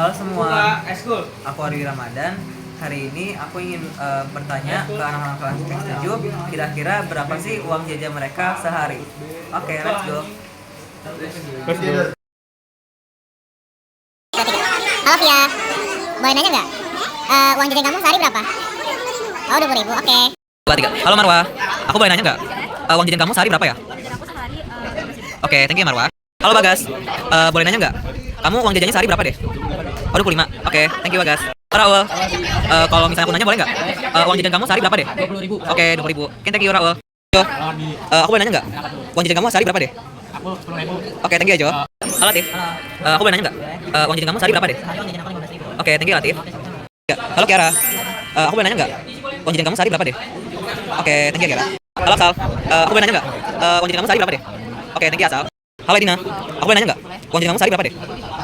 Halo semua, aku Ari Ramadan. Hari ini aku ingin bertanya ke anak-anak kelas 7, kira-kira berapa sih uang jajan mereka sehari? Oke, let's go. Halo Via, boleh nanya nggak? Uang jajan kamu sehari berapa? Oh 20.000, oke. 2, 3. Halo Marwa, aku boleh nanya nggak? Uang jajan kamu sehari berapa ya? Oke, thank you Marwa. Halo Bagas, boleh nanya nggak? Kamu uang jajannya sehari berapa deh? Oh 25. Oke, thank you Bagas. Raul, kalau misalnya aku nanya boleh nggak? Uang jajan kamu sehari berapa deh? 20.000. Oke, 20.000. Oke, thank you Raul. Jo, aku boleh nanya nggak? Uang jajan kamu sehari berapa deh? 10.000. Oke, thank you ya Jo. Halo Latif, aku boleh nanya nggak? Uang jajan kamu sehari berapa deh? Oke, thank you Latif. Halo Kiara, aku boleh nanya nggak? Uang jajan kamu sehari berapa deh? Oke, thank you Kiara. Halo Sal, aku boleh nanya nggak? Uang jajan kamu sehari berapa deh? Oke, thank you Asal. Halo Dina, aku boleh nanya nggak? Uang jajan kamu sehari berapa deh?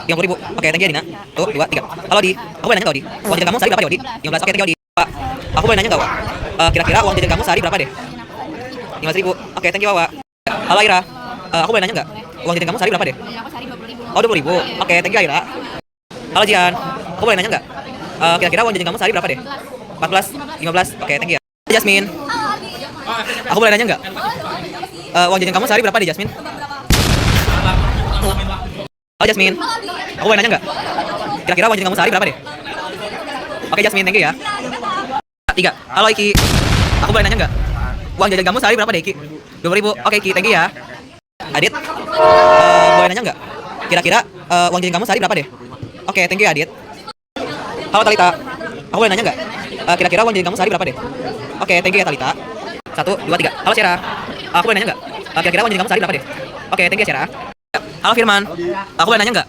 50.000. Oke, thank you Dina. Tuh, 2, 3. Halo Di, aku boleh nanya nggak Di? Uang jajan kamu sehari berapa deh Di? 15. Oke, thank you Di. Pak, aku boleh nanya nggak Wak? Kira-kira uang jajan kamu sehari berapa deh? 15.000. Oke, thank you Wak. Halo Ira, aku boleh nanya nggak? Uang jajan kamu sehari berapa deh? Oh 20.000. Oke, thank you Ira. Halo Jian, aku boleh nanya nggak? Kira-kira uang jajan kamu sehari berapa deh? 14, 15. Oke, thank you ya. Jasmine, aku boleh nanya nggak? Uang jajan kamu sehari berapa deh Jasmine? Halo Jasmine, aku boleh nanya nggak? Kira-kira uang jajan kamu sehari berapa deh? Oke Jasmine, thank you ya. 3. Halo Iki, aku boleh nanya nggak? Uang jajan kamu sehari berapa deh Iki? 20.000. Oke Iki, thank you ya. Adit, boleh nanya nggak? Kira-kira uang jajan kamu sehari berapa deh? Oke, thank you Adit. Halo Talita, aku boleh nanya nggak? Kira-kira uang jajan kamu sehari berapa deh? Oke, thank you ya Talita. 1, 2, 3. Halo Syara, aku boleh nanya nggak? Kira-kira uang jajan kamu sehari berapa deh? Oke, thank you ya Syara. Halo Firman, aku boleh nanya nggak?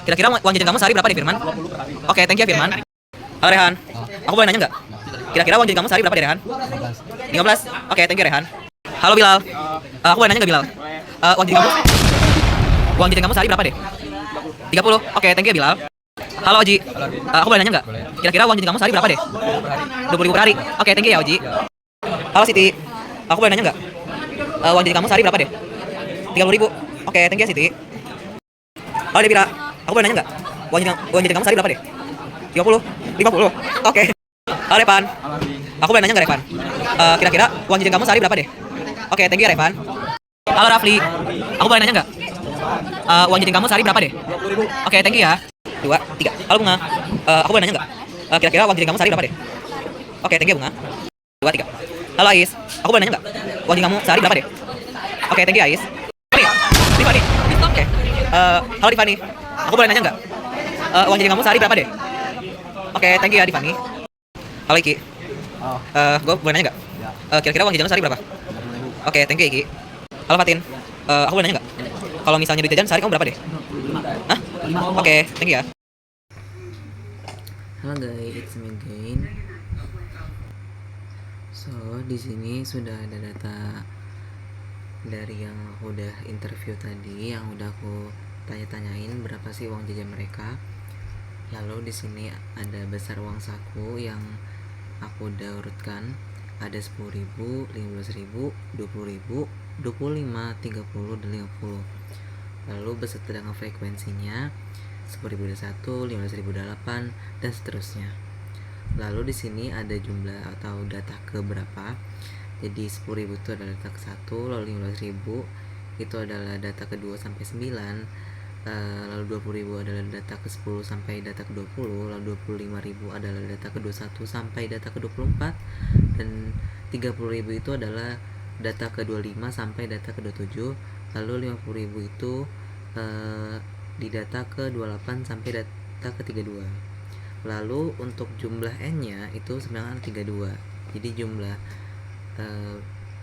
Kira-kira uang jajan kamu sehari berapa deh Firman? Oke, thank you ya Firman. Halo Rehan, aku boleh nanya nggak? Kira-kira uang jajan kamu sehari berapa deh Rehan? 15. Oke, thank you Rehan. Halo Bilal, aku boleh nanya nggak Bilal? Uang jajan kamu sehari berapa deh? 30. Oke, thank you ya Bilal. Halo Oji, aku boleh nanya nggak? Kira-kira uang jajan kamu sehari berapa deh? 20.000 per hari. Oke, thank you ya Oji. Halo Siti, aku boleh nanya nggak? Uang jajan kamu sehari berapa deh? 30.000. Oke, thank you ya Siti. Halo Devira, aku boleh nanya nggak? Uang jajan kamu sehari berapa deh? 30, 50. Oke. Halo Revan, aku boleh nanya nggak Revan? Kira-kira uang jajan kamu sehari berapa deh? Oke, thank you ya Revan. Halo Rafli, aku boleh nanya nggak? Uang jajan kamu sehari berapa deh? Oke, thank you ya. 2, 3. Halo Bunga, aku boleh nanya nggak? Kira-kira uang jajan kamu sehari berapa deh? Oke, thank you Bunga. 2, 3. Halo Ais, aku boleh nanya nggak? Uang jajan kamu sehari berapa deh? Oke, thank you Ais. Tiffany, oke. Halo Tiffany, aku boleh nanya nggak? Uang jajan kamu sehari berapa deh? Oke, thank you ya Tiffany. Halo Iki, gue boleh nanya nggak? Kira-kira uang jajan sehari berapa? Oke, thank you Iki. Halo Fatin, aku boleh nanya nggak? Kalau misalnya duit jajan sehari kamu berapa deh? Hah? Oke, thank you ya. Halo guys, it's me again. So, di sini sudah ada data dari yang aku udah interview tadi, yang udah aku tanya-tanyain berapa sih uang jajan mereka. Lalu di sini ada besar uang saku yang aku udah urutkan. Ada 10.000, 15.000, 20.000, 25, 30, dan 50. Lalu beserta dengan frekuensinya 10.000 ada 1, 15.000 ada 8, dan seterusnya. Lalu di sini ada jumlah atau data ke berapa. Jadi 10.000 itu adalah data ke 1, lalu 15.000 itu adalah data ke 2 sampai 9, lalu 20.000 adalah data ke 10 sampai data ke 20, lalu 25.000 adalah data ke 21 sampai data ke 24, dan 30.000 itu adalah data ke 25 sampai data ke 27, lalu 50.000 itu di data ke 28 sampai data ke 32. Lalu untuk jumlah N-nya itu sebenarnya 32. Jadi jumlah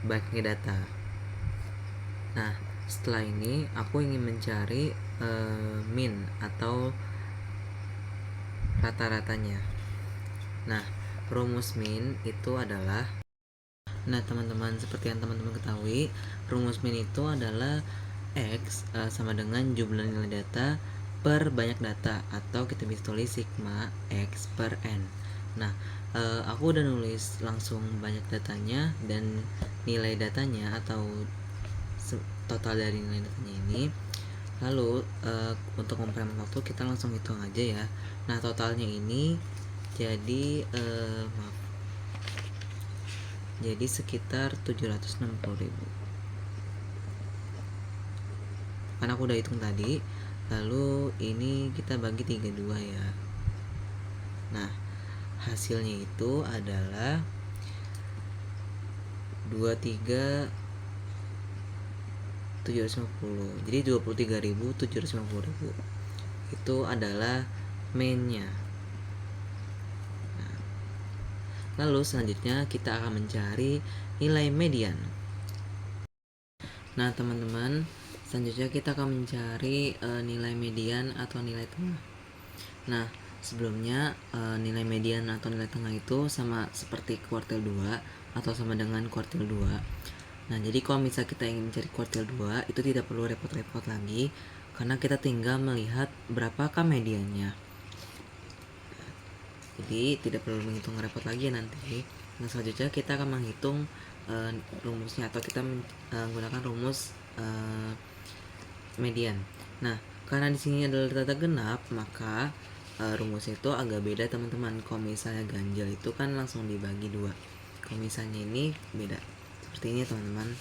banyaknya data. Nah, setelah ini aku ingin mencari min atau rata-ratanya. Nah, rumus min itu adalah, nah teman-teman, seperti yang teman-teman ketahui, rumus min itu adalah X sama dengan jumlah nilai data per banyak data, atau kita bisa tulis sigma X per N. Nah, aku udah nulis langsung banyak datanya dan nilai datanya atau total dari nilai datanya ini. Lalu untuk memperhemat waktu kita langsung hitung aja ya. Nah, totalnya ini jadi maaf. Jadi sekitar 760.000. Karena aku udah hitung tadi. Lalu ini kita bagi 32 ya. Nah, hasilnya itu adalah 23.750. Jadi 23.750.000 itu adalah mainnya. Nah, lalu selanjutnya kita akan mencari nilai median. Nah, teman-teman, selanjutnya kita akan mencari nilai median atau nilai tengah. Nah, sebelumnya nilai median atau nilai tengah itu sama seperti kuartil 2 atau sama dengan kuartil 2. Nah, jadi kalau misalnya kita ingin mencari kuartil 2 itu tidak perlu repot-repot lagi karena kita tinggal melihat berapakah mediannya. Jadi tidak perlu menghitung repot lagi nanti. Nah, selanjutnya kita akan menghitung rumusnya atau kita menggunakan rumus median. Nah, karena di sini adalah data genap, maka rumusnya itu agak beda teman-teman. Kalau misalnya ganjil itu kan langsung dibagi 2. Kalau misalnya ini beda. Seperti ini teman-teman.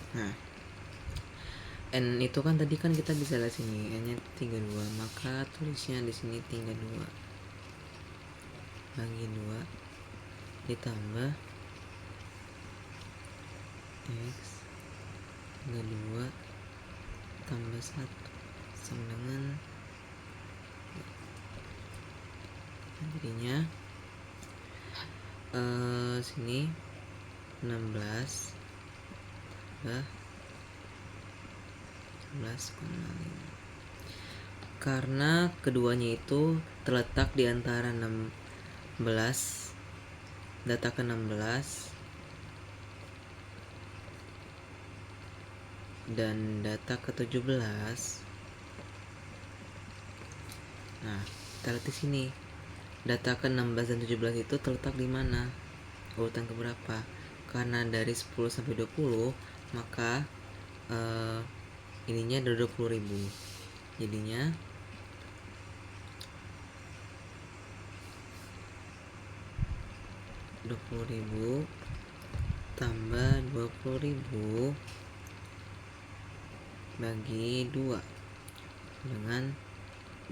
Nah, N itu kan tadi kan kita bisa lihat sini N nya 32, maka tulisnya di sini 32 bagi 2 ditambah X 32 tambah 1 sama dengan jadinya sini 16 tambah 11,5. Karena keduanya itu terletak di antara 16, data ke 16 dan data ke 17. Nah, kita lihat di sini. Data ke 16 dan 17 itu terletak di mana? Urutan ke berapa? Karena dari 10 sampai 20, maka ininya ada 20.000. Jadinya $20.000 tambah 20.000 bagi 2 dengan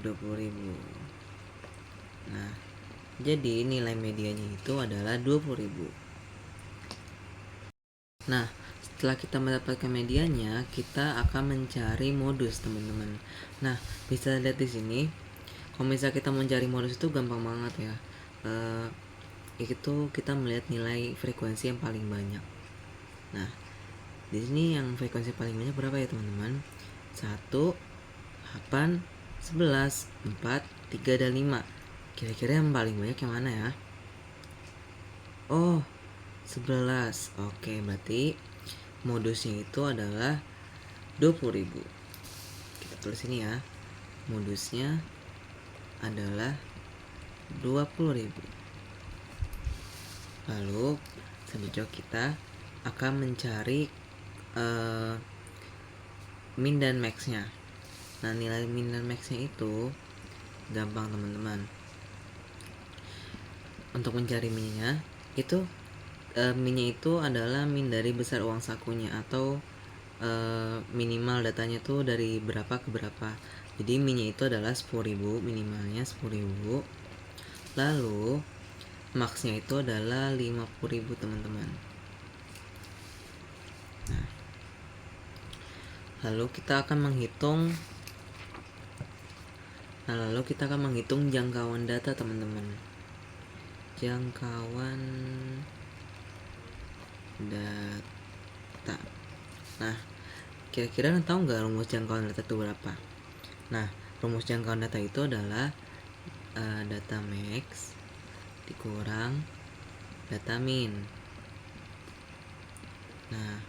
20.000. Nah, jadi nilai medianya itu adalah 20.000. Nah, setelah kita mendapatkan medianya, kita akan mencari modus, teman-teman. Nah, bisa lihat di sini. Kalau misalnya kita mencari modus itu gampang banget ya. Itu kita melihat nilai frekuensi yang paling banyak. Nah, di sini yang frekuensi paling banyak berapa ya, teman-teman? 1, 8, 11, 4, 3, dan 5. Kira-kira yang paling banyak yang mana ya? Oh, 11. Oke, berarti modusnya itu adalah 20.000. Kita tulis ini ya. Modusnya adalah 20.000. Lalu selanjutnya kita akan mencari min dan max-nya. Nah, nilai min dan max-nya itu gampang, teman-teman. Untuk mencari minnya itu minnya itu adalah min dari besar uang sakunya atau minimal datanya tuh dari berapa ke berapa. Jadi minnya itu adalah 10.000, minimalnya 10.000. Lalu maxnya itu adalah 50.000, teman-teman. Nah, lalu kita akan menghitung jangkauan data, teman-teman. Jangkauan data. Nah, kira-kira tahu nggak rumus jangkauan data itu berapa? Nah, rumus jangkauan data itu adalah data max dikurang data min. Nah,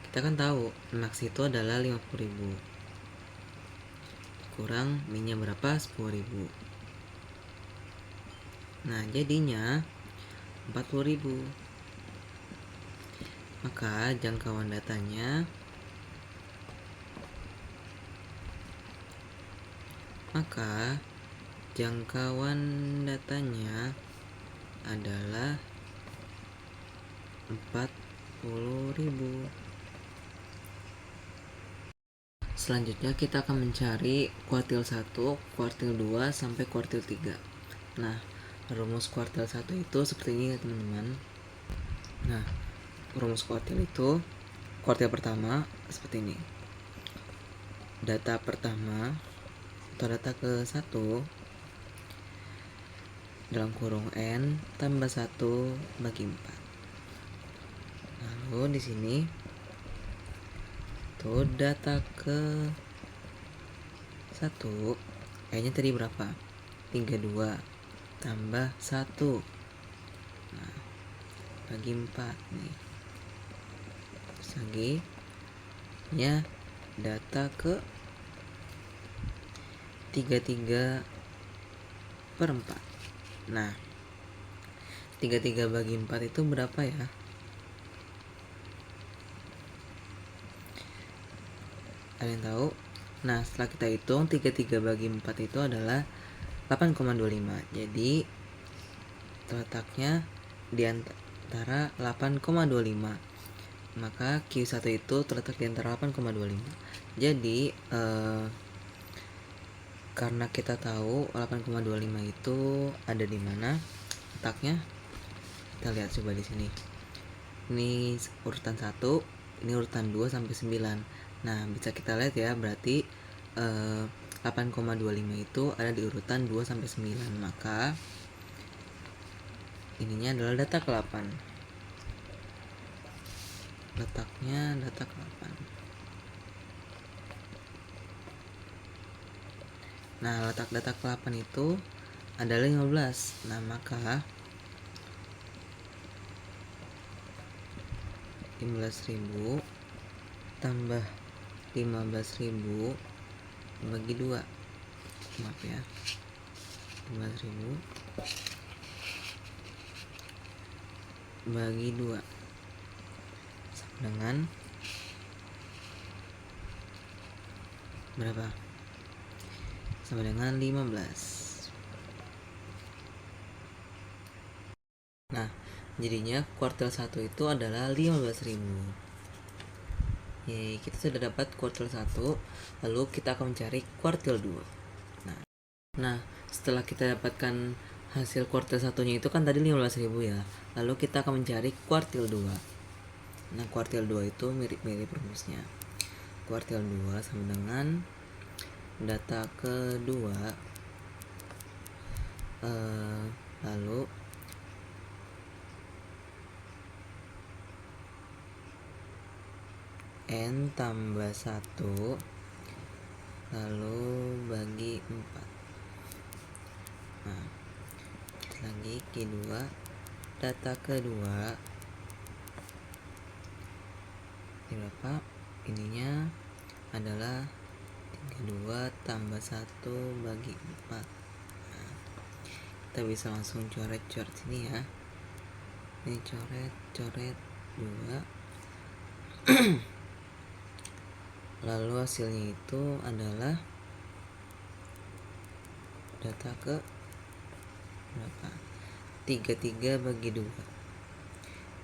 kita kita kan tahu max itu adalah 50.000 kurang minnya berapa, 10.000. Nah jadinya 40.000. Maka jangkauan datanya adalah 40.000. Selanjutnya kita akan mencari kuartil 1, kuartil 2 sampai kuartil 3. Nah, rumus kuartil 1 itu seperti ini ya teman-teman. Nah, rumus kuartil itu kuartil pertama seperti ini. Data pertama atau data ke 1 dalam kurung N tambah 1 bagi 4. Lalu di sini tuh data ke 1 N-nya tadi berapa? 32 tambah 1. Nah, bagi 4 nih. Terus lagi nya data ke 33 per 4. Nah, 33 bagi 4 itu berapa ya? Ada yang tahu? Nah, setelah kita hitung 33 bagi 4 itu adalah 8,25. Jadi letaknya di antara 8,25. Maka Q1 itu terletak di antara 8,25. Jadi karena kita tahu 8,25 itu ada di mana letaknya, kita lihat coba di sini. Ini urutan 1, ini urutan 2 sampai 9. Nah, bisa kita lihat ya, berarti 8,25 itu ada di urutan 2 sampai 9. Maka ininya adalah data ke-8. Letaknya data ke-8. Nah, letak data ke-8 itu adalah 15. Nah, maka 15.000 tambah 15.000 bagi 2. Maaf ya. 15.000 bagi 2 sama dengan berapa? Sama dengan 15. Nah, jadinya kuartil 1 itu adalah 15.000. Yeay, kita sudah dapat kuartil 1. Lalu kita akan mencari kuartil 2. Nah, setelah kita dapatkan hasil kuartil 1-nya itu kan tadi 15.000 ya. Lalu kita akan mencari kuartil 2. Nah, kuartil 2 itu mirip-mirip rumusnya. Kuartil 2 sama dengan data kedua, lalu N tambah 1 lalu bagi 4. Nah, lagi Q2, data kedua ini berapa? Ininya adalah 32 tambah 1 bagi 4. Nah, kita bisa langsung coret-coret sini ya. Ini coret 2. Lalu hasilnya itu adalah data ke berapa? 33 bagi 2.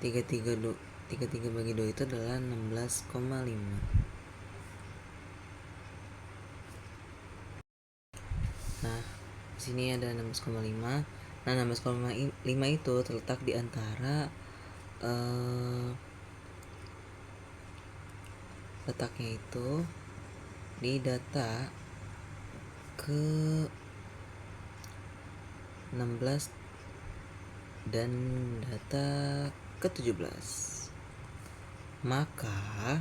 33 bagi 2 itu adalah 16,5. Nah, di sini ada 16,5. Nah, 16,5 itu terletak di antara letaknya itu di data ke 16 dan data ke 17. Maka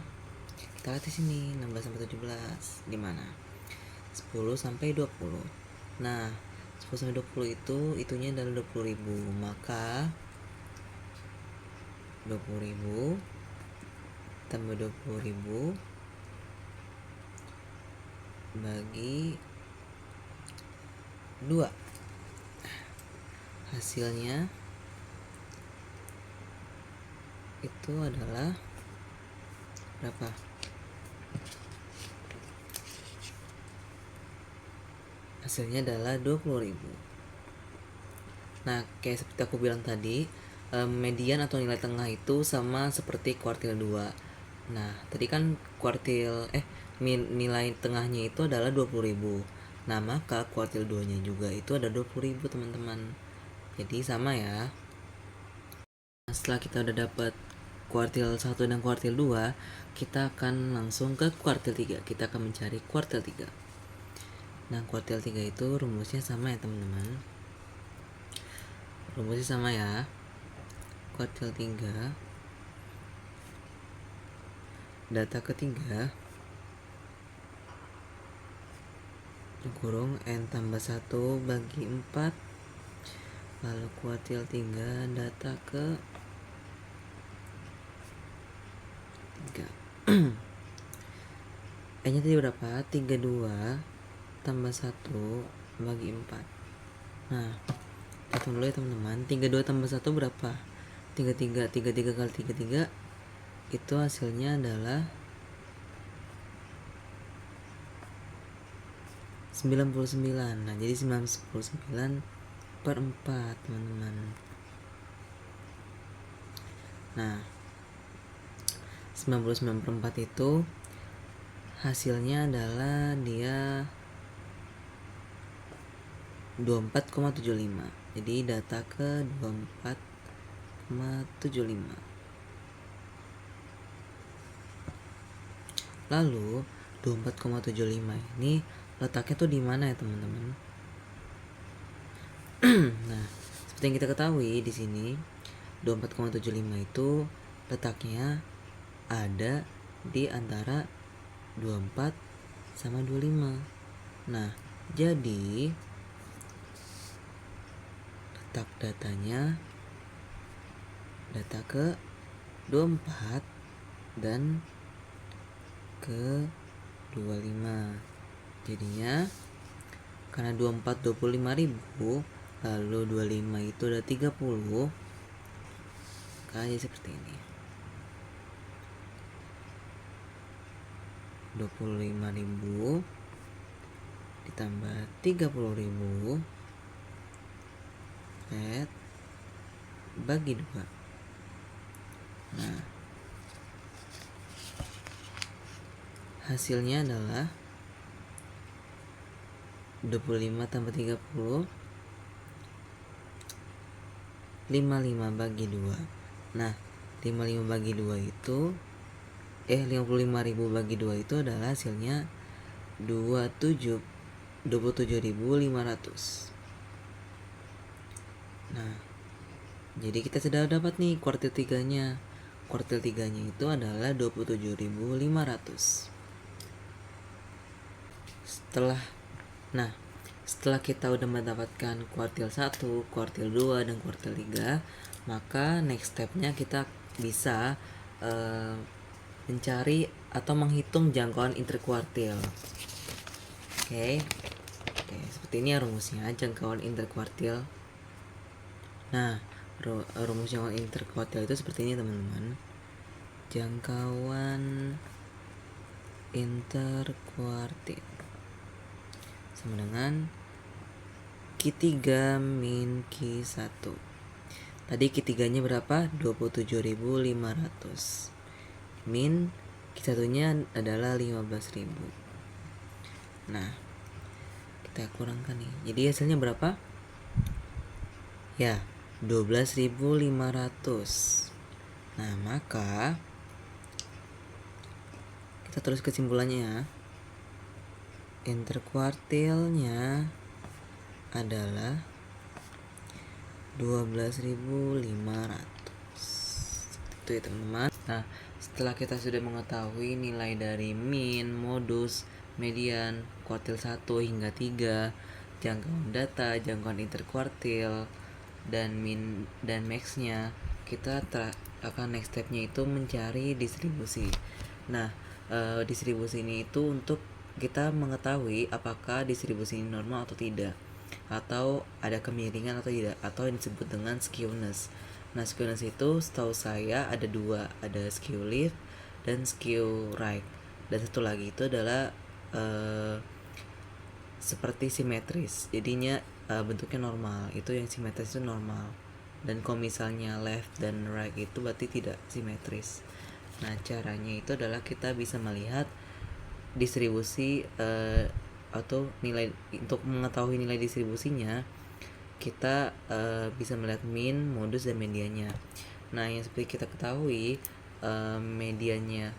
kita lihat di sini 16 sampai 17 di mana? 10 sampai 20. Nah, 10 sampai 20 itu itunya adalah 20.000. Maka 20.000 ditambah 20.000 bagi 2. Hasilnya itu adalah berapa? Hasilnya adalah 20.000. Nah, kayak seperti aku bilang tadi, median atau nilai tengah itu sama seperti kuartil 2. Nah, tadi kan nilai tengahnya itu adalah 20.000. Nah, maka kuartil 2-nya juga itu ada 20.000, teman-teman. Jadi sama ya. Nah, setelah kita udah dapat kuartil 1 dan kuartil 2, kita akan langsung ke kuartil 3. Kita akan mencari kuartil 3. Nah, kuartil 3 itu rumusnya sama ya, teman-teman. Rumusnya sama ya. Kuartil 3, data ketiga kurung N tambah 1 bagi 4, lalu kuartil 3 data ke 3. N nya tadi berapa? 32 tambah 1 bagi 4. Nah, hitung dulu ya teman-teman. 32 tambah 1 berapa? 33. 33 kali 33 itu hasilnya adalah 99. Nah, jadi 99 per 4, teman-teman. Nah, 99 per 4 itu hasilnya adalah dia 24,75. Jadi data ke 24,75. Lalu 24,75 ini letaknya tuh di mana ya, teman-teman? Nah, seperti yang kita ketahui di sini 24,75 itu letaknya ada di antara 24 sama 25. Nah, jadi letak datanya data ke 24 dan ke 25. Jadinya karena 24 25.000, lalu 25 itu ada 30, kayak seperti ini. 25.000 ditambah 30.000 bagi 2. Nah, hasilnya adalah 25 tambah 30, 55 bagi 2. Nah, 55 bagi 2 itu 55.000 bagi 2 itu adalah hasilnya 27.500. Nah, jadi kita sudah dapat nih kuartil 3-nya. Kuartil 3-nya itu adalah 27.500. Setelah kita udah mendapatkan kuartil 1, kuartil 2, dan kuartil 3, maka next stepnya kita bisa mencari atau menghitung jangkauan interkuartil. Oke, seperti ini ya rumusnya jangkauan interkuartil. Nah, rumus jangkauan interkuartil itu seperti ini, teman-teman. Jangkauan interkuartil sama dengan Q3 min Q1. Tadi Q3 nya berapa? 27.500. Min Q1 nya adalah 15.000. Nah, kita kurangkan nih. Jadi hasilnya berapa? Ya, 12.500. Nah, maka kita terus kesimpulannya ya. Interkuartilnya adalah 12.500. Itu ya, teman-teman. Nah, setelah kita sudah mengetahui nilai dari min, modus, median, kuartil 1 hingga 3, jangkauan data, jangkauan interkuartil, dan min dan max-nya, kita akan next stepnya itu mencari distribusi. Nah, distribusi ini itu untuk kita mengetahui apakah distribusi ini normal atau tidak, atau ada kemiringan atau tidak, atau yang disebut dengan skewness. Nah, skewness itu setahu saya ada dua, ada skew left dan skew right, dan satu lagi itu adalah seperti simetris, jadinya bentuknya normal. Itu yang simetris itu normal, dan kalau misalnya left dan right itu berarti tidak simetris. Nah, caranya itu adalah kita bisa melihat distribusi atau nilai. Untuk mengetahui nilai distribusinya, kita bisa melihat mean, modus, dan medianya. Nah, yang seperti kita ketahui, medianya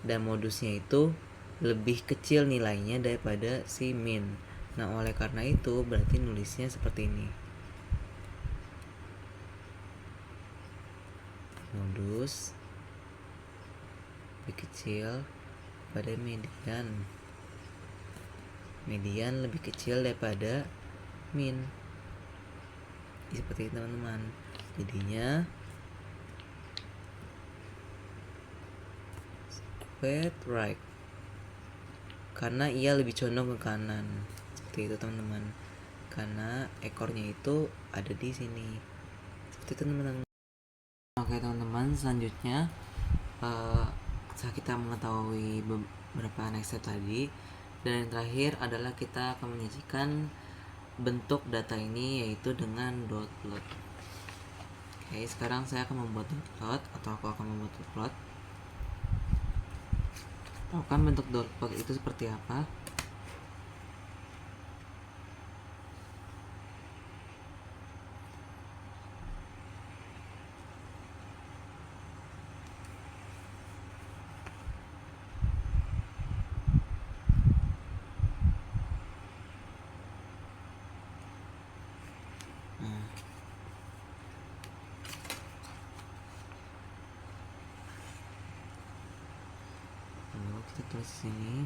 dan modusnya itu lebih kecil nilainya daripada si mean. Nah, oleh karena itu berarti nulisnya seperti ini. Modus lebih kecil pada median. Median lebih kecil daripada mean. Seperti itu, teman-teman. Jadinya square right, karena ia lebih condong ke kanan. Seperti itu, teman-teman, karena ekornya itu ada di sini. Seperti itu, teman-teman. Oke, teman-teman, selanjutnya setelah kita mengetahui beberapa next step tadi, dan yang terakhir adalah kita akan menyajikan bentuk data ini, yaitu dengan dot plot. Oke, sekarang saya akan membuat dot plot, atau aku akan membuat dot plot. Tahu kan bentuk dot plot itu seperti apa? Lalu kita tulis di sini,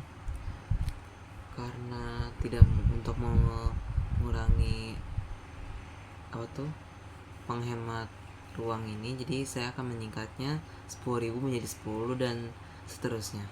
karena tidak untuk mengurangi menghemat ruang ini, jadi saya akan menyingkatnya 10.000 menjadi 10 dan seterusnya.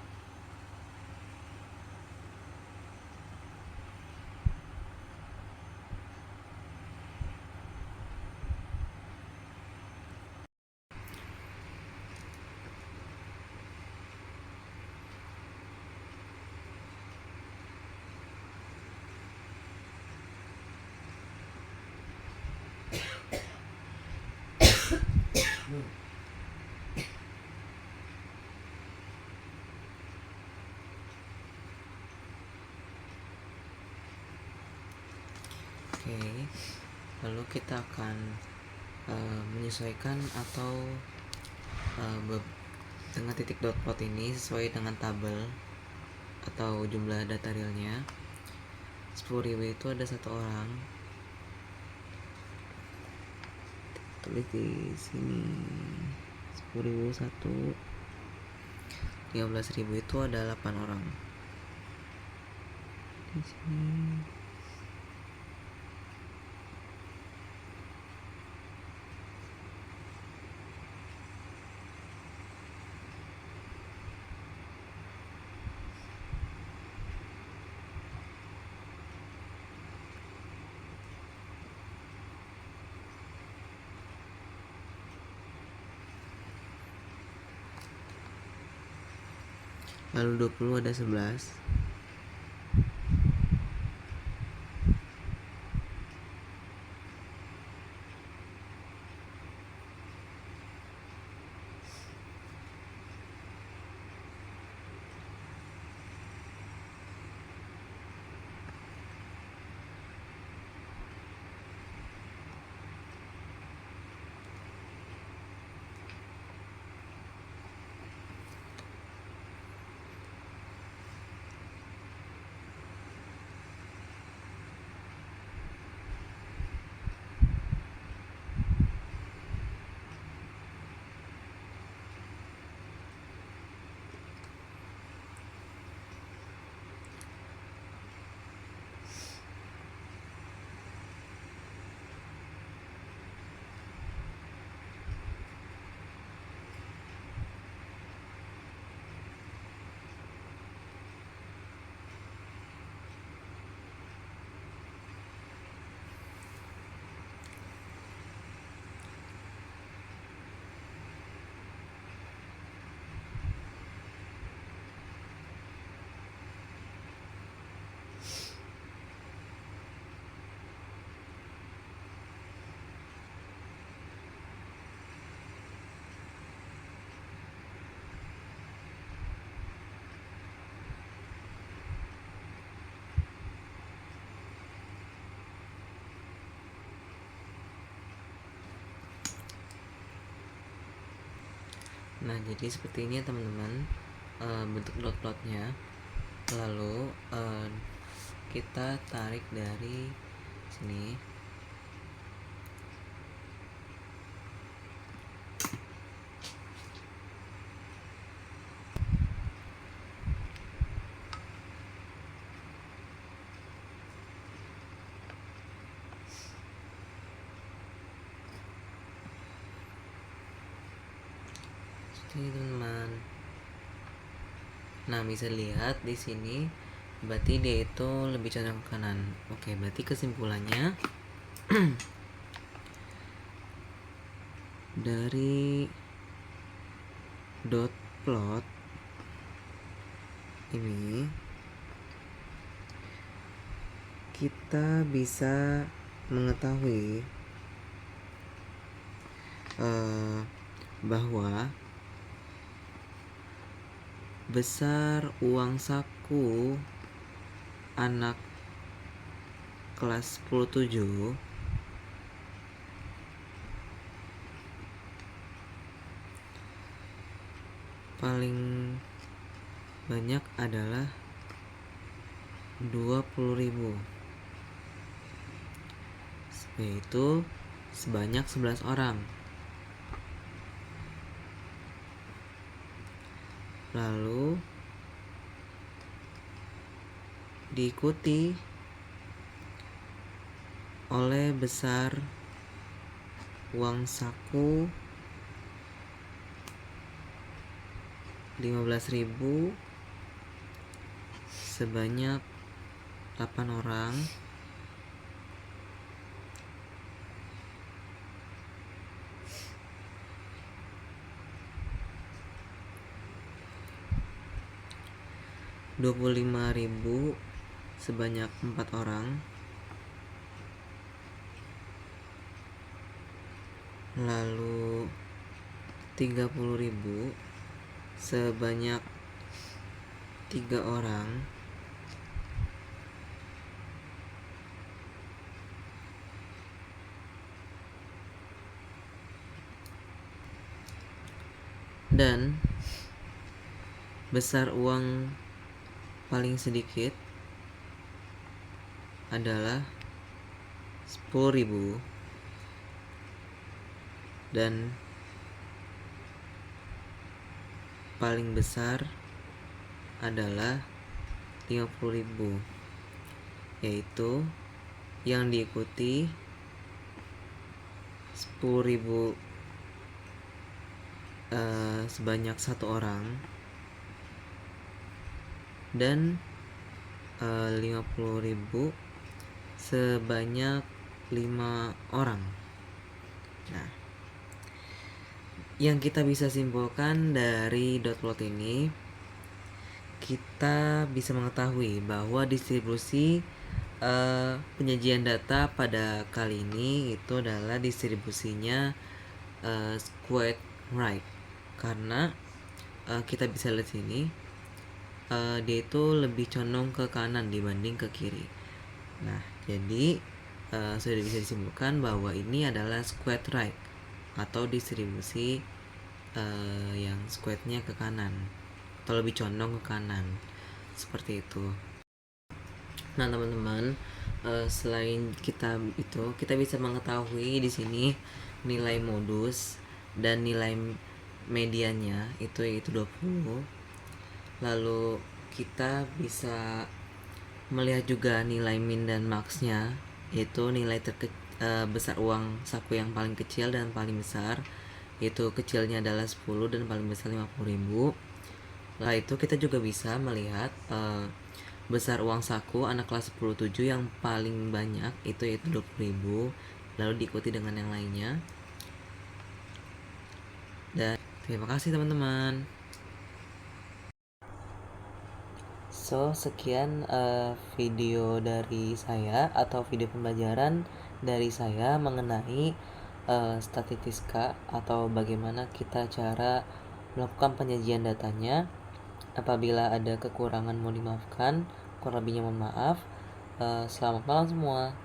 Oke, lalu kita akan menyesuaikan atau dengan titik dot plot ini sesuai dengan tabel atau jumlah data realnya. 10.000 itu ada satu orang, tulis di sini 10.000 satu. 15.000 itu ada 8 orang di sini. Lalu 20 ada 11. Nah, jadi seperti ini ya teman-teman, bentuk dot-dotnya. Lalu kita tarik dari sini. Ini teman-teman. Nah, bisa lihat di sini berarti dia itu lebih condong ke kanan. Oke, berarti kesimpulannya dari dot plot ini kita bisa mengetahui bahwa besar uang saku anak kelas 10-7 paling banyak adalah 20.000, yaitu sebanyak 11 orang. Lalu diikuti oleh besar uang saku 15.000 sebanyak 8 orang. Rp25.000 sebanyak 4 orang. Lalu 30.000 sebanyak 3 orang. Dan besar uang paling sedikit adalah 10.000 dan paling besar adalah 50.000, yaitu yang diikuti 10.000 sebanyak 1 orang dan 50.000 sebanyak 5 orang. Nah, yang kita bisa simpulkan dari dot plot ini, kita bisa mengetahui bahwa distribusi penyajian data pada kali ini itu adalah distribusinya squared right, karena kita bisa lihat sini dia itu lebih condong ke kanan dibanding ke kiri. Nah, jadi sudah bisa disimpulkan bahwa ini adalah squared right atau distribusi yang squarednya ke kanan atau lebih condong ke kanan, seperti itu. Nah, teman-teman, selain kita bisa mengetahui di sini nilai modus dan nilai medianya itu yaitu 20. Lalu kita bisa melihat juga nilai min dan max-nya, yaitu nilai besar uang saku yang paling kecil dan paling besar, yaitu kecilnya adalah 10 dan paling besar 50.000. Setelah itu kita juga bisa melihat besar uang saku anak kelas 10-7 yang paling banyak itu yaitu 20.000, lalu diikuti dengan yang lainnya. Dan terima kasih teman-teman. So, sekian video dari saya atau video pembelajaran dari saya mengenai statistika atau bagaimana kita cara melakukan penyajian datanya. Apabila ada kekurangan mohon dimaafkan, kurang lebihnya mohon maaf. Selamat malam semua.